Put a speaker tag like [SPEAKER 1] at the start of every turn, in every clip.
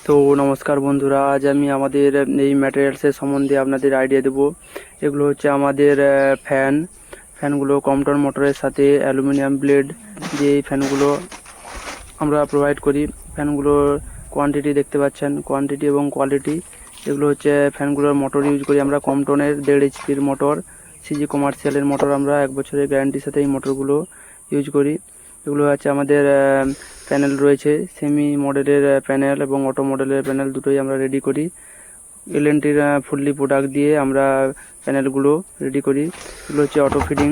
[SPEAKER 1] তো নমস্কার বন্ধুরা, আজ আমি আমাদের এই ম্যাটেরিয়ালসের সম্বন্ধে আপনাদের আইডিয়া দেব। এগুলো হচ্ছে আমাদের ফ্যানগুলো কম্পটন মোটরের সাথে অ্যালুমিনিয়াম ব্লেড দিয়ে এই ফ্যানগুলো আমরা প্রোভাইড করি। ফ্যানগুলোর কোয়ান্টিটি দেখতে পাচ্ছেন, কোয়ান্টিটি এবং কোয়ালিটি। এগুলো হচ্ছে ফ্যানগুলোর মোটর ইউজ করি আমরা কম্পটনের 1.5 HP মোটর, সিজি কমার্শিয়ালের মোটর। আমরা 1 বছরের গ্যারান্টির সাথে এই মোটরগুলো ইউজ করি। এগুলো হচ্ছে আমাদের প্যানেল রয়েছে, সেমি মডেলের প্যানেল এবং অটো মডেলের প্যানেল দুটোই আমরা রেডি করি। এলএনটির ফুললি প্রোডাক্ট দিয়ে আমরা প্যানেলগুলো রেডি করি। এগুলো হচ্ছে অটো ফিডিং,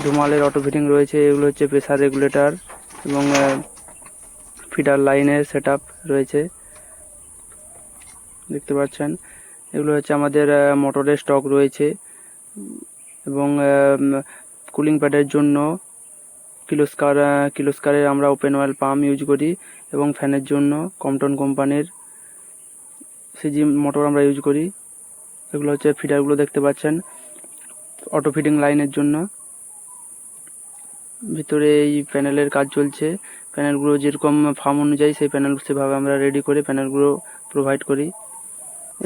[SPEAKER 1] ধুমালের অটো ফিডিং রয়েছে। এগুলো হচ্ছে প্রেসার রেগুলেটর এবং ফিডার লাইনের সেটআপ রয়েছে, দেখতে পাচ্ছেন। এগুলো হচ্ছে আমাদের মোটরের স্টক রয়েছে এবং কুলিং প্যাডের জন্য কিলোস্কারের আমরা ওপেন ওয়েল পাম্প ইউজ করি এবং ফ্যানের জন্য কম্পটন কোম্পানির সিজি মোটর আমরা ইউজ করি। এগুলো হচ্ছে ফিডারগুলো দেখতে পাচ্ছেন অটো ফিডিং লাইনের জন্য। ভিতরে এই প্যানেলের কাজ চলছে। প্যানেলগুলো যেরকম ফার্ম অনুযায়ী সেই প্যানেল সেভাবে আমরা রেডি করে প্যানেলগুলো প্রোভাইড করি।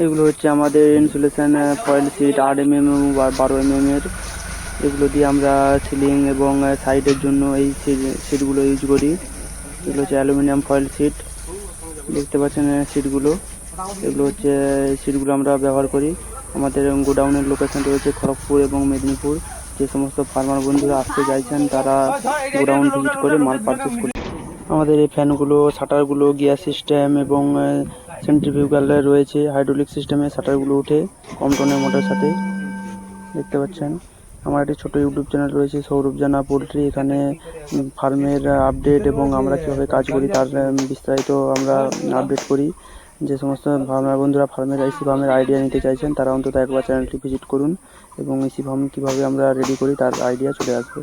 [SPEAKER 1] এগুলো হচ্ছে আমাদের ইনসুলেশন ফয়েল সিট 8 mm এবং 12 mm এর। এগুলো দিয়ে আমরা সিলিং এবং সাইডের জন্য এই সিটগুলো ইউজ করি। এগুলো হচ্ছে অ্যালুমিনিয়াম ফয়েল সিট, দেখতে পাচ্ছেন সিটগুলো। এগুলো হচ্ছে সিটগুলো আমরা ব্যবহার করি। আমাদের গোডাউনের লোকেশন রয়েছে খড়গপুর এবং মেদিনীপুর। যে সমস্ত ফার্মার বন্ধুরা আসতে চাইছেন তারা গোডাউন ভিজিট করে মাল পারচেস করি। আমাদের এই ফ্যানগুলো শাটারগুলো গিয়ার সিস্টেম এবং সেন্ট্রিফিউগাল রয়েছে। হাইড্রোলিক সিস্টেমে শাটারগুলো উঠে কম্পটনের মোটরের সাথে, দেখতে পাচ্ছেন। আমার একটি ছোটো ইউটিউব চ্যানেল রয়েছে, সৌরভ জানা পোলট্রি। এখানে ফার্মের আপডেট এবং আমরা কীভাবে কাজ করি তার বিস্তারিত আমরা আপডেট করি। যে সমস্ত ফার্মার বন্ধুরা ইসি ফার্মের আইডিয়া নিতে চাইছেন তারা অন্তত একবার চ্যানেলটি ভিজিট করুন এবং ইসি ফার্ম কীভাবে আমরা রেডি করি তার আইডিয়া চলে আসবে।